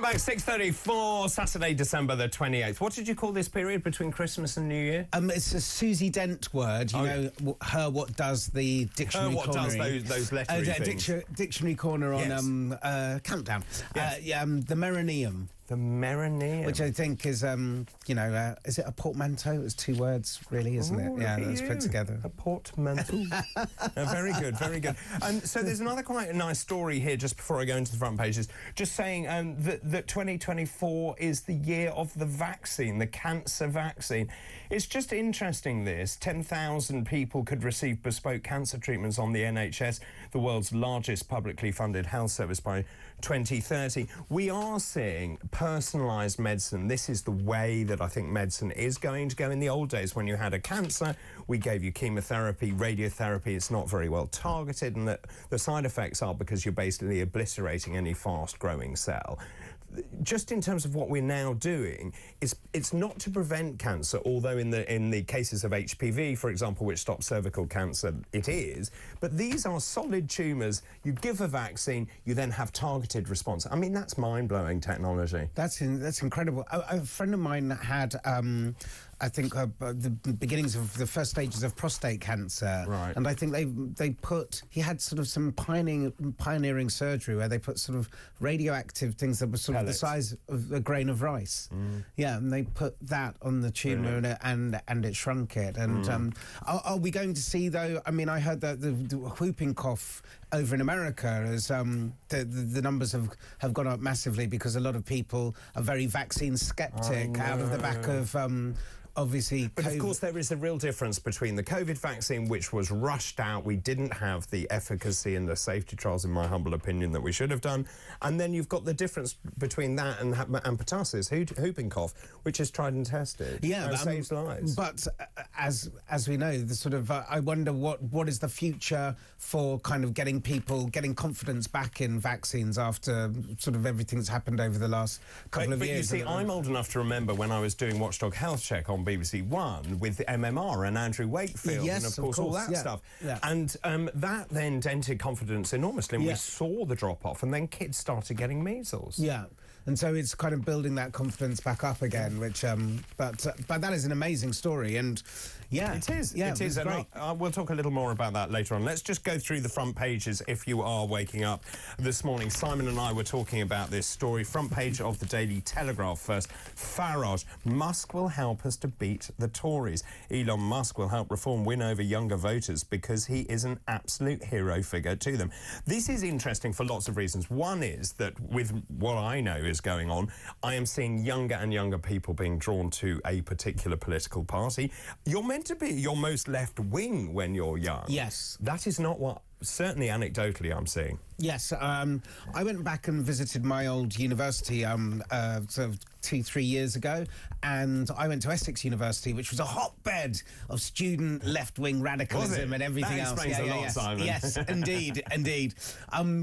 back, 6:34, Saturday, December the 28th. What did you call this period between Christmas and New Year? It's a Susie Dent word. You know, her what does the dictionary corner. Her what does those lettery things. Dictionary corner on Yes. Countdown. Yes. The Meroneum. The Meroneum. Which I think is, is it a portmanteau? It's two words, really, isn't it? Yeah, that's put together. A portmanteau. Very good, very good. So there's another quite nice story here just before I go into the front pages, just saying that 2024 is the year of the vaccine, the cancer vaccine. It's just interesting, this. 10,000 people could receive bespoke cancer treatments on the NHS, the world's largest publicly funded health service, by 2030. We are seeing personalised medicine. This is the way that I think medicine is going to go. In the old days, when you had a cancer, we gave you chemotherapy, radiotherapy. It's not very well targeted, and the side effects are because you're basically obliterating any fast-growing cell. Just in terms of what we're now doing, it's not to prevent cancer, although in the cases of HPV, for example, which stops cervical cancer, it is. But these are solid tumours. You give a vaccine, you then have targeted response. I mean, that's mind-blowing technology. That's incredible. A friend of mine had I think the beginnings of the first stages of prostate cancer, right? And I think he had sort of some pioneering surgery where they put sort of radioactive things that were sort of the size of a grain of rice. Yeah, and they put that on the tumour and it shrunk it. And are we going to see, though? I mean, I heard that the whooping cough over in America is the numbers have gone up massively because a lot of people are very vaccine sceptic out of the back of obviously but of course there is a real difference between the COVID vaccine, which was rushed out. We didn't have the efficacy and the safety trials, in my humble opinion, that we should have done. And then you've got the difference between that and pertussis, whooping cough, which is tried and tested. Yeah, and saves lives. But as we know, the sort of I wonder what is the future for kind of getting confidence back in vaccines after sort of everything that's happened over the last couple of years. But you see, I'm old enough to remember when I was doing Watchdog Health Check on BBC One with MMR and Andrew Wakefield, and of course all that stuff. Yeah. And that then dented confidence enormously, and we saw the drop-off, and then kids started getting measles. Yeah. And so it's kind of building that confidence back up again, which, but that is an amazing story, and it is. Yeah, it is. And we'll talk a little more about that later on. Let's just go through the front pages if you are waking up this morning. Simon and I were talking about this story. Front page of the Daily Telegraph first. Farage: Musk will help us to beat the Tories. Elon Musk will help Reform win over younger voters because he is an absolute hero figure to them. This is interesting for lots of reasons. One is that with what I know is going on, I am seeing younger and younger people being drawn to a particular political party. You're meant to be your most left-wing when you're young. Yes. That is not what, certainly anecdotally, I'm seeing. Yes, I went back and visited my old university sort of 2-3 years ago, and I went to Essex University, which was a hotbed of student left-wing radicalism and everything else. That explains a lot, Simon. Yes, indeed.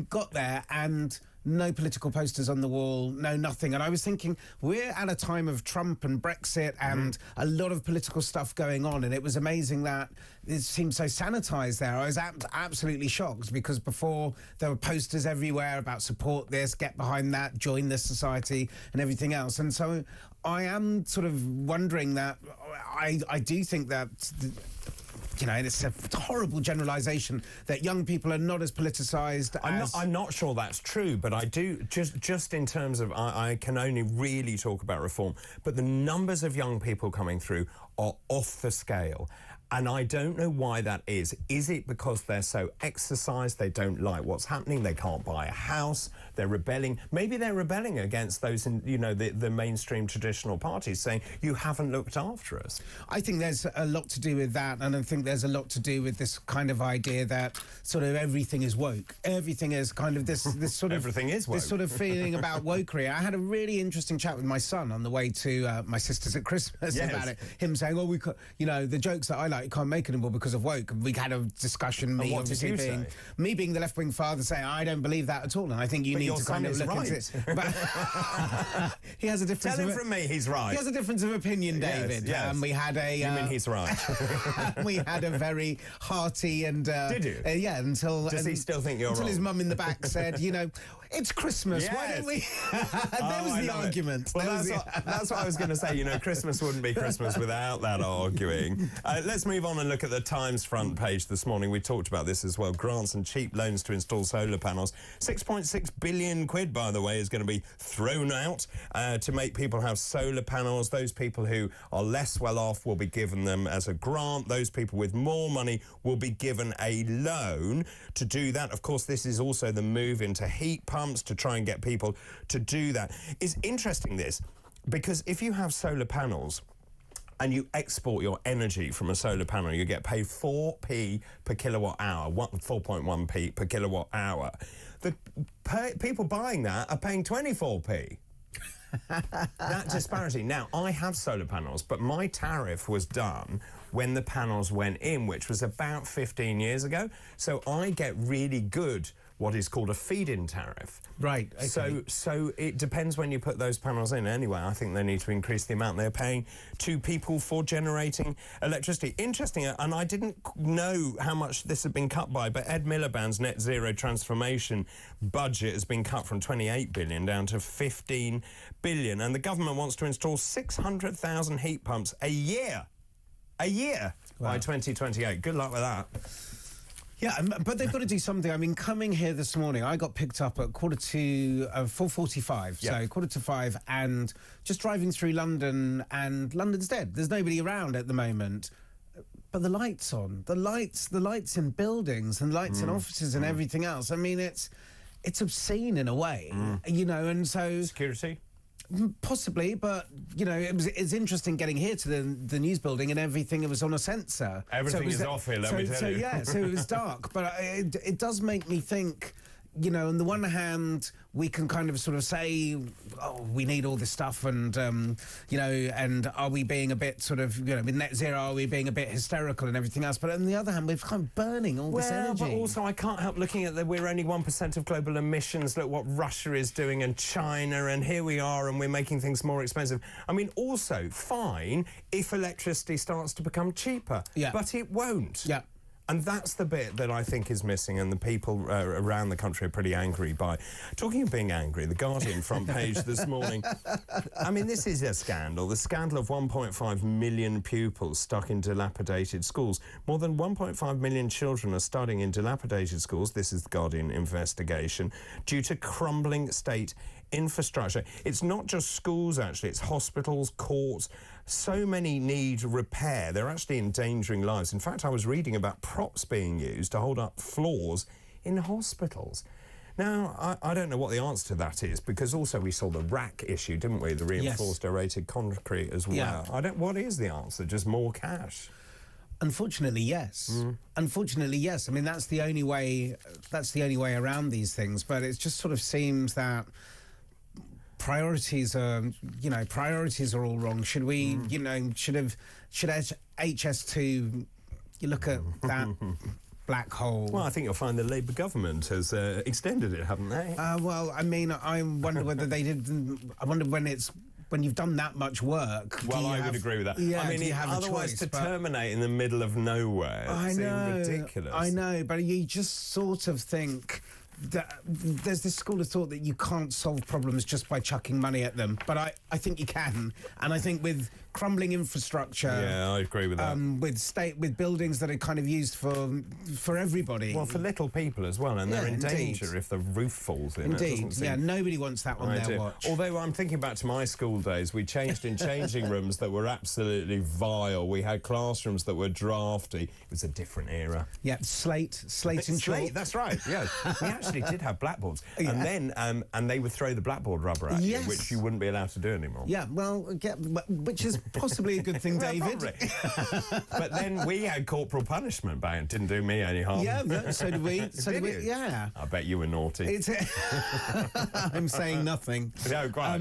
Got there and no political posters on the wall, no nothing. And I was thinking, we're at a time of Trump and Brexit and a lot of political stuff going on, and it was amazing that it seemed so sanitised there. I was absolutely shocked, because before there were posters everywhere about support this, get behind that, join this society and everything else. And so I am sort of wondering that I do think that it's a horrible generalisation that young people are not as politicised as... I'm not sure that's true, but I do, just in terms of, I can only really talk about reform, but the numbers of young people coming through are off the scale. And I don't know why that is. Is it because they're so exercised, they don't like what's happening, they can't buy a house, they're rebelling? Maybe they're rebelling against those in, the mainstream traditional parties, saying, you haven't looked after us. I think there's a lot to do with that, and I think there's a lot to do with this kind of idea that sort of everything is woke. Everything is kind of this sort of... Everything is woke. This sort of feeling about wokery. I had a really interesting chat with my son on the way to my sister's at Christmas about it. Him saying, oh, the jokes that I like, you can't make anymore because of woke. We had a discussion. Me being the left-wing father saying, I don't believe that at all, and I think you need to kind of look into it. But he has a difference. Tell him from me, he's right. He has a difference of opinion, David. Yes. We had a. You mean he's right? We had a very hearty and. Did you? Yeah. Does he still think you're until wrong? His mum in the back said, It's Christmas. Yes. Why don't we? There was the argument. Well, that's what I was going to say. You know, Christmas wouldn't be Christmas without that arguing. Let's move on and look at the Times front page this morning. We talked about this as well. Grants and cheap loans to install solar panels. 6.6 billion quid, by the way, is going to be thrown out to make people have solar panels. Those people who are less well off will be given them as a grant. Those people with more money will be given a loan to do that. Of course, this is also the move into heat pumps to try and get people to do that. It's interesting, this, because if you have solar panels and you export your energy from a solar panel, you get paid 4p per kilowatt hour, 4.1p per kilowatt hour. The people buying that are paying 24p. That disparity. Now, I have solar panels, but my tariff was done when the panels went in, which was about 15 years ago. So I get really good what is called a feed-in tariff. Right, okay. So it depends when you put those panels in. Anyway, I think they need to increase the amount they're paying to people for generating electricity. Interesting, and I didn't know how much this had been cut by, but Ed Miliband's net zero transformation budget has been cut from 28 billion down to 15 billion, and the government wants to install 600,000 heat pumps a year. Wow. By 2028. Good luck with that. Yeah, but they've got to do something. I mean, coming here this morning, I got picked up at 4:45, so 4:45, and just driving through London, and London's dead. There's nobody around at the moment. But the lights on, the lights in buildings, and lights in offices and everything else. I mean, it's obscene in a way, you know, and so... Security? Possibly, but, you know, it's interesting getting here to the news building and everything. It was on a sensor. Everything is off here, let me tell you. So it was dark. But it does make me think, you know, on the one hand, we can kind of sort of say, oh, we need all this stuff, and, you know, and are we being a bit sort of, you know, with net zero, are we being a bit hysterical and everything else? But on the other hand, we're kind of burning all this energy. But also, I can't help looking at we're only 1% of global emissions. Look what Russia is doing, and China, and here we are, and we're making things more expensive. I mean, also, fine if electricity starts to become cheaper. Yeah. But it won't. Yeah. And that's the bit that I think is missing, and the people around the country are pretty angry by. Talking of being angry, the Guardian front page this morning. I mean, this is a scandal. The scandal of 1.5 million pupils stuck in dilapidated schools. More than 1.5 million children are studying in dilapidated schools. This is the Guardian investigation, due to crumbling state infrastructure. It's not just schools, actually. It's hospitals, courts. So many need repair. They're actually endangering lives. In fact, I was reading about props being used to hold up floors in hospitals. Now, I don't know what the answer to that is, because also we saw the rack issue, didn't we? The reinforced aerated concrete as well. Yeah. What is the answer? Just more cash? Unfortunately, yes. Unfortunately, yes. I mean, that's the only way around these things. But it just sort of seems that priorities are all wrong. Should we, you know, should HS2, you look at that black hole. Well, I think you'll find the Labour government has extended it, haven't they? Well, I mean, I wonder whether they did. I wonder when you've done that much work. Well, I would agree with that. Yeah, I mean, otherwise to terminate in the middle of nowhere seems ridiculous. I know, but you just sort of think that there's this school of thought that you can't solve problems just by chucking money at them. But I think you can. And I think with crumbling infrastructure... Yeah, I agree with that. With buildings that are kind of used for everybody. Well, for little people as well, and they're in danger if the roof falls in. Indeed, nobody wants that on their watch. Although I'm thinking back to my school days, we changed in changing rooms that were absolutely vile. We had classrooms that were drafty. It was a different era. Yeah, slate and chalk. Slate, that's right, yeah. We actually did have blackboards. Yeah. And then, and they would throw the blackboard rubber at you, which you wouldn't be allowed to do anymore. Yeah, well, which is possibly a good thing, David. But then we had corporal punishment, but it didn't do me any harm. Yeah, so did we. Yeah. I bet you were naughty. I'm saying nothing. No, quite.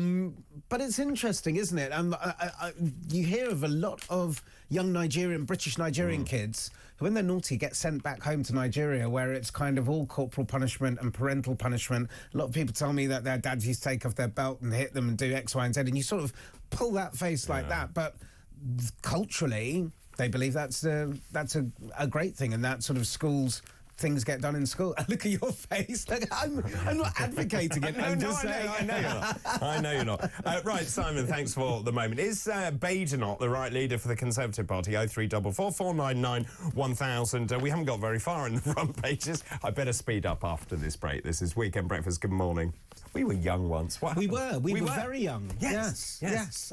But it's interesting, isn't it? You hear of a lot of young British Nigerian kids who, when they're naughty, get sent back home to Nigeria, where it's kind of all corporal punishment and parental punishment. A lot of people tell me that their dads used to take off their belt and hit them and do X, Y, and Z, and you sort of pull that face like that. But culturally, they believe that's a great thing, and that sort of schools things get done in school. Look at your face. Look, I'm not advocating it. I'm just saying. I know you're not. I know you're not. Right, Simon, thanks for the moment. Is Badenoch the right leader for the Conservative Party? 0344 499 1000. We haven't got very far in the front pages. I better speed up after this break. This is Weekend Breakfast. Good morning. We were young once. What happened? We were very young. Yes.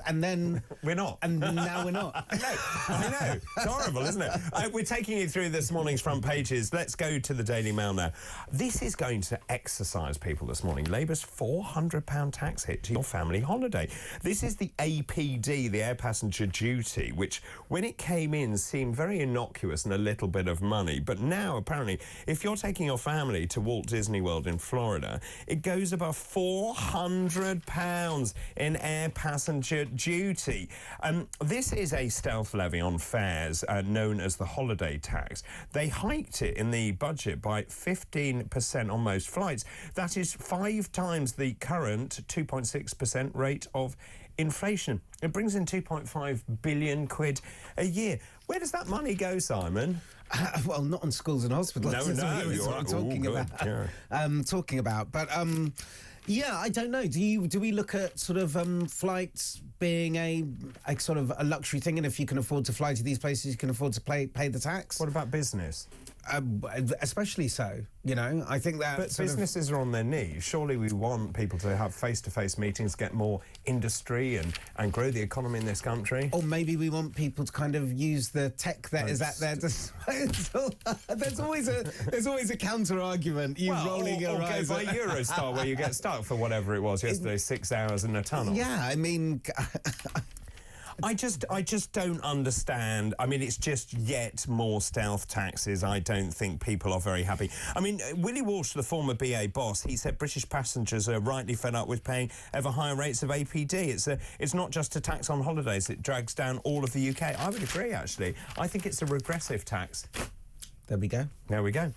And then... We're not. And now we're not. I know. It's horrible, isn't it? We're taking you through this morning's front pages. Let's go to the Daily Mail now. This is going to exercise people this morning. Labour's £400 tax hit to your family holiday. This is the APD, the air passenger duty, which, when it came in, seemed very innocuous and a little bit of money. But now, apparently, if you're taking your family to Walt Disney World in Florida, it goes above £400 in air passenger duty. This is a stealth levy on fares known as the holiday tax. They hiked it in the budget by 15% on most flights. That is 5 times the current 2.6% rate of inflation. It brings in 2.5 billion quid a year. Where does that money go, Simon? Well, not on schools and hospitals. No, That's what I'm talking about. Yeah. But yeah, I don't know. Do we look at sort of flights being a sort of a luxury thing, and if you can afford to fly to these places, you can afford to pay the tax? What about business? Especially so, you know. I think that. But businesses are on their knees. Surely we want people to have face-to-face meetings, get more industry, and grow the economy in this country. Or maybe we want people to kind of use the tech that is at their disposal. There's always a counter argument. Rolling your eyes. Or go by Eurostar, where you get stuck for whatever it was yesterday, 6 hours in a tunnel. Yeah, I mean. I just don't understand. I mean, it's just yet more stealth taxes. I don't think people are very happy. I mean, Willie Walsh, the former BA boss, he said British passengers are rightly fed up with paying ever higher rates of APD. It's not just a tax on holidays. It drags down all of the UK. I would agree, actually. I think it's a regressive tax. There we go. There we go.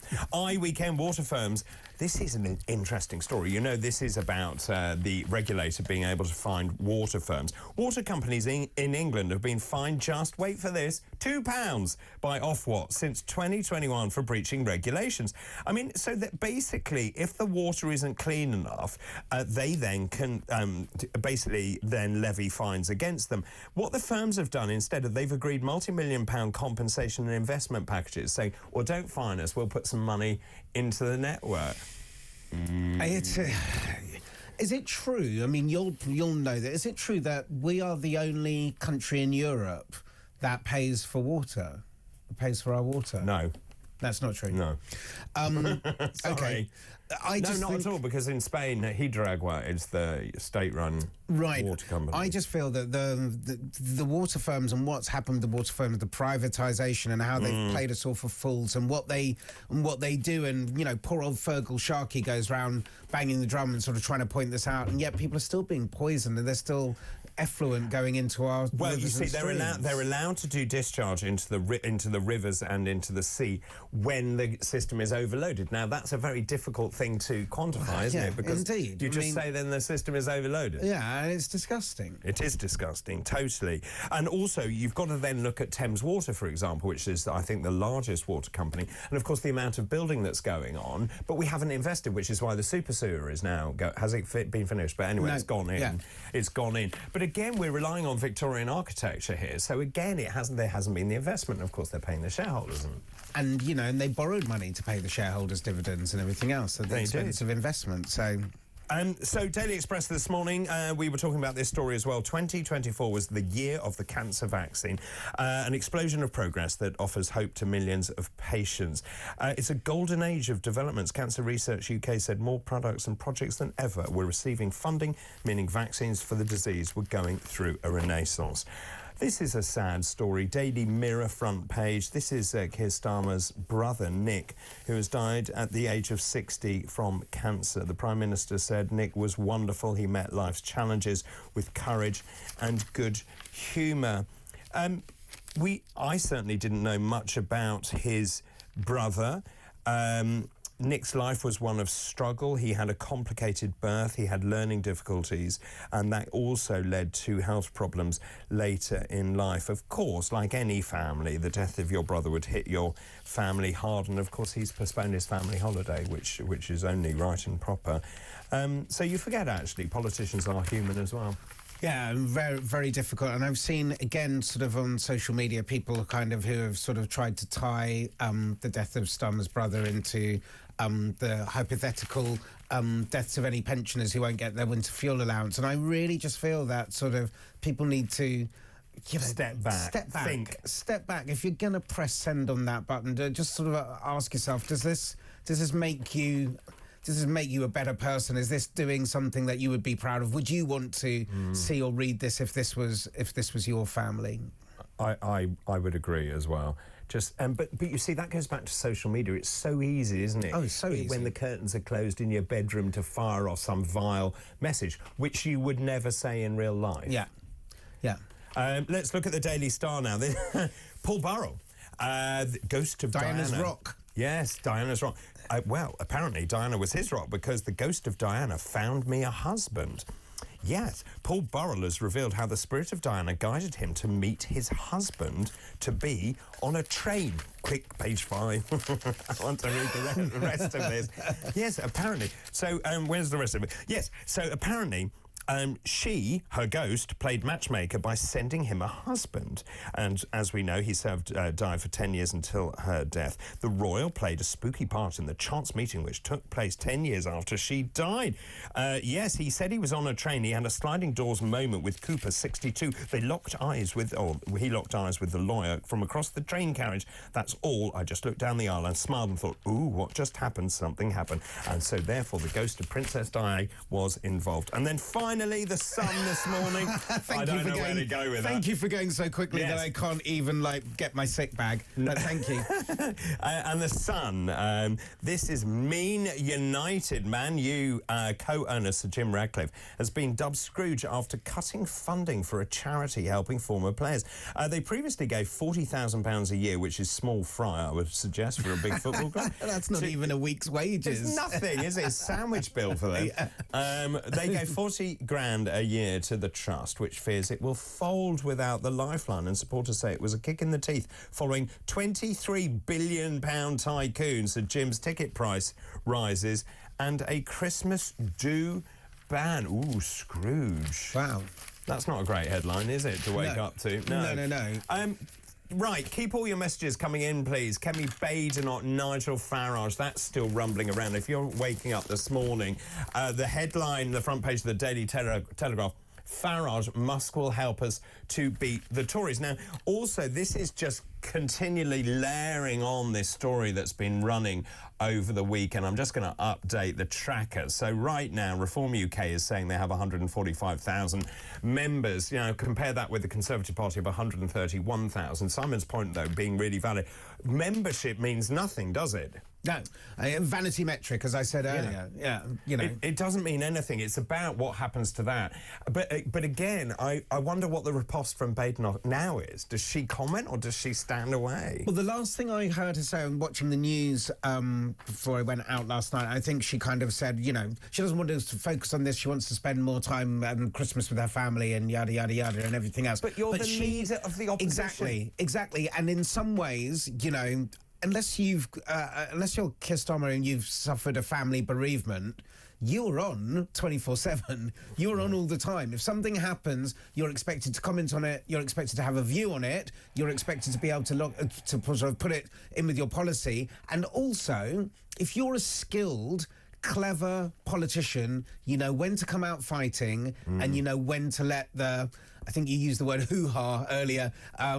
Weekend water firms. This is an interesting story. You know, this is about the regulator being able to find water firms. Water companies in England have been fined just, wait for this, £2 by Ofwat since 2021 for breaching regulations. I mean, so that basically, if the water isn't clean enough, they then can basically then levy fines against them. What the firms have done instead of they've agreed multi-million-pound compensation and investment packages, saying, well, don't fine us, we'll put some money into the network. Is it true? I mean, you'll know that. Is it true that we are the only country in Europe that pays for water? Pays for our water? No. That's not true. No. Okay. Not at all, because in Spain, Hidroagua is the state-run water company. I just feel that the water firms and what's happened with the water firms, the privatisation and how they've played us all for fools, and what they do, and you know, poor old Fergal Sharkey goes round banging the drum and sort of trying to point this out, and yet people are still being poisoned, and they're still effluent going into our rivers. You see, they're allowed to do discharge into the rivers and into the sea when the system is overloaded. Now that's a very difficult thing to quantify, isn't it? Because indeed. You just say then the system is overloaded. Yeah, and it's disgusting. It is disgusting, totally. And also, you've got to then look at Thames Water, for example, which is, I think, the largest water company, and of course the amount of building that's going on. But we haven't invested, which is why the super sewer is now has it been finished? But anyway, it's gone in. Yeah. It's gone in. But again, we're relying on Victorian architecture here. So again, there hasn't been the investment. And of course, they're paying the shareholders. And you know, and they borrowed money to pay the shareholders' dividends and everything else. So the expense of investment. So Daily Express this morning, we were talking about this story as well. 2024 was the year of the cancer vaccine, an explosion of progress that offers hope to millions of patients. It's a golden age of developments. Cancer Research UK said more products and projects than ever were receiving funding, meaning vaccines for the disease were going through a renaissance. This is a sad story. Daily Mirror front page. This is Keir Starmer's brother, Nick, who has died at the age of 60 from cancer. The Prime Minister said Nick was wonderful. He met life's challenges with courage and good humour. I certainly didn't know much about his brother. Nick's life was one of struggle. He had a complicated birth. He had learning difficulties, and that also led to health problems later in life. Of course, like any family, the death of your brother would hit your family hard, and of course he's postponed his family holiday, which is only right and proper. So you forget, actually, politicians are human as well. Yeah, very, very difficult. And I've seen, again, sort of on social media, people kind of who have sort of tried to tie the death of Starmer's brother into the hypothetical deaths of any pensioners who won't get their winter fuel allowance. And I really just feel that sort of people need to... Step back. Step back. If you're going to press send on that button, just sort of ask yourself, does this make you... Does this make you a better person? Is this doing something that you would be proud of? Would you want to see or read this if this was your family? I would agree as well. Just but you see, that goes back to social media. It's so easy, isn't it? Oh, it's so easy. When the curtains are closed in your bedroom to fire off some vile message, which you would never say in real life. Yeah, yeah. Let's look at the Daily Star now. Paul Burrell, the ghost of Diana's Diana. rock. Yes, Diana's rock. Well, apparently Diana was his rock because the ghost of Diana found me a husband. Yes, Paul Burrell has revealed how the spirit of Diana guided him to meet his husband-to-be on a train. Quick, page 5. I want to read the rest of this. Yes, apparently. So, where's the rest of it? Yes, so apparently... she, her ghost, played matchmaker by sending him a husband. And as we know, he died for 10 years until her death. The royal played a spooky part in the chance meeting which took place 10 years after she died. Yes, he said he was on a train. He had a sliding doors moment with Cooper, 62. He locked eyes with the lawyer from across the train carriage. That's all. I just looked down the aisle and smiled and thought, ooh, what just happened? Something happened. And so, therefore, the ghost of Princess Di was involved. And then finally, the Sun this morning. I don't know where to go with that. Thank you for going so quickly that I can't even, get my sick bag. No, thank you. And the Sun, this is Mean United. Man U co-owner Sir Jim Ratcliffe has been dubbed Scrooge after cutting funding for a charity helping former players. They previously gave £40,000 a year, which is small fry, I would suggest, for a big football club. That's not even a week's wages. It's nothing, is it? It's a sandwich bill for them. Yeah. They gave 40 grand a year to the trust, which fears it will fold without the lifeline, and supporters say it was a kick in the teeth following £23 billion tycoon Sir Jim's ticket price rises and a Christmas do ban. Ooh, Scrooge. Wow. That's not a great headline, is it, to wake up to? No. Right, keep all your messages coming in, please. Kemi Badenoch, Nigel Farage, that's still rumbling around. If you're waking up this morning, the headline, the front page of the Daily Telegraph, Farage, Musk will help us to beat the Tories. Now, also, this is just continually layering on this story that's been running over the week, and I'm just going to update the tracker. So right now, Reform UK is saying they have 145,000 members. You know, compare that with the Conservative Party of 131,000. Simon's point, though, being really valid. Membership means nothing, does it? No, vanity metric, as I said earlier. Yeah, you know. It doesn't mean anything. It's about what happens to that. But again, I wonder what the riposte from Badenoch now is. Does she comment or does she stand away? Well, the last thing I heard her say, watching the news before I went out last night, I think she kind of said, you know, she doesn't want us to focus on this. She wants to spend more time Christmas with her family and yada, yada, yada and everything else. But you're the leader of the opposition. Exactly. And in some ways, you know, unless you're Keir Starmer and you've suffered a family bereavement, you're on 24/7. You're on all the time. If something happens, you're expected to comment on it. You're expected to have a view on it. You're expected to be able to sort of put it in with your policy. And also, if you're a skilled, clever politician, you know when to come out fighting and you know when to let the... I think you used the word hoo-ha earlier,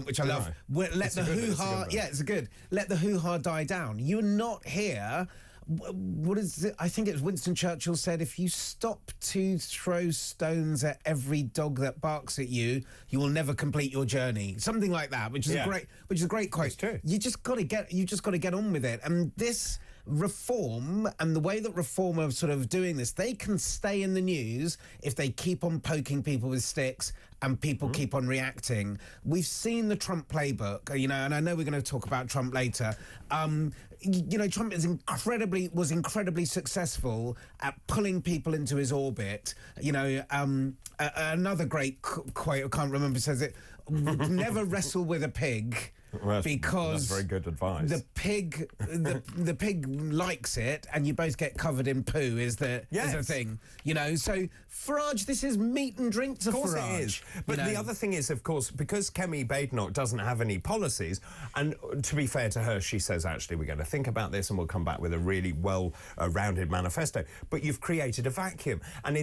which I love. Let the hoo-ha... Yeah, it's good. Let the hoo-ha die down. You're not here... What is it? I think it's Winston Churchill said, if you stop to throw stones at every dog that barks at you, you will never complete your journey. Something like that, which is a great quote. It's true. You just got to get on with it. And this Reform and the way that Reform are sort of doing this, they can stay in the news if they keep on poking people with sticks and people keep on reacting. We've seen the Trump playbook, you know, and I know we're going to talk about Trump later. you know, Trump was incredibly successful at pulling people into his orbit. You know, another great quote, I can't remember, says it, never wrestle with a pig. Well, because that's very good advice. The pig likes it, and you both get covered in poo. Is the thing, you know? So Farage, this is meat and drink to Farage. Of course it is. But the other thing is, of course, because Kemi Badenoch doesn't have any policies, and to be fair to her, she says actually we're going to think about this and we'll come back with a really well-rounded manifesto. But you've created a vacuum, and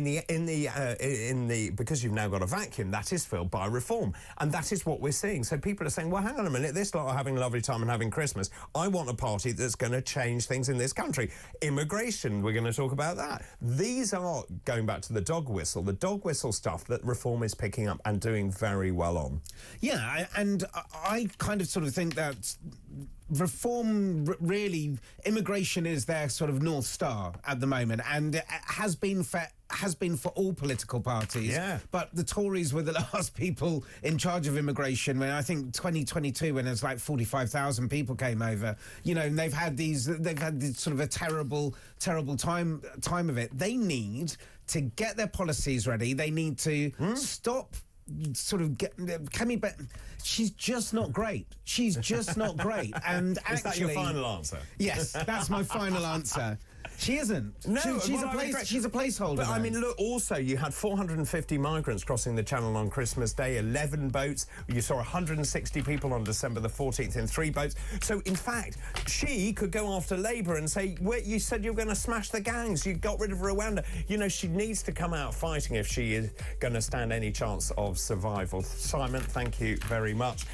because you've now got a vacuum, that is filled by reform, and that is what we're seeing. So people are saying, well, hang on a minute. This lot are having a lovely time and having Christmas. I want a party that's going to change things in this country. Immigration, we're going to talk about that. These are, going back to the dog whistle stuff that reform is picking up and doing very well on. Yeah, and I kind of sort of think that reform, really, immigration is their sort of North Star at the moment, and it has been for all political parties. Yeah. But the Tories were the last people in charge of immigration when I think 2022, when there's like 45,000 people came over. You know, and they've had this sort of a terrible time of it. They need to get their policies ready. They need to stop sort of she's just not great. She's just not great. And Is actually, that your final answer? Yes, that's my final answer. She isn't. No, she's a placeholder. But I mean, look, also, you had 450 migrants crossing the Channel on Christmas Day, 11 boats. You saw 160 people on December the 14th in 3 boats. So, in fact, she could go after Labour and say, well, you said you were going to smash the gangs. You got rid of Rwanda. You know, she needs to come out fighting if she is going to stand any chance of survival. Simon, thank you very much.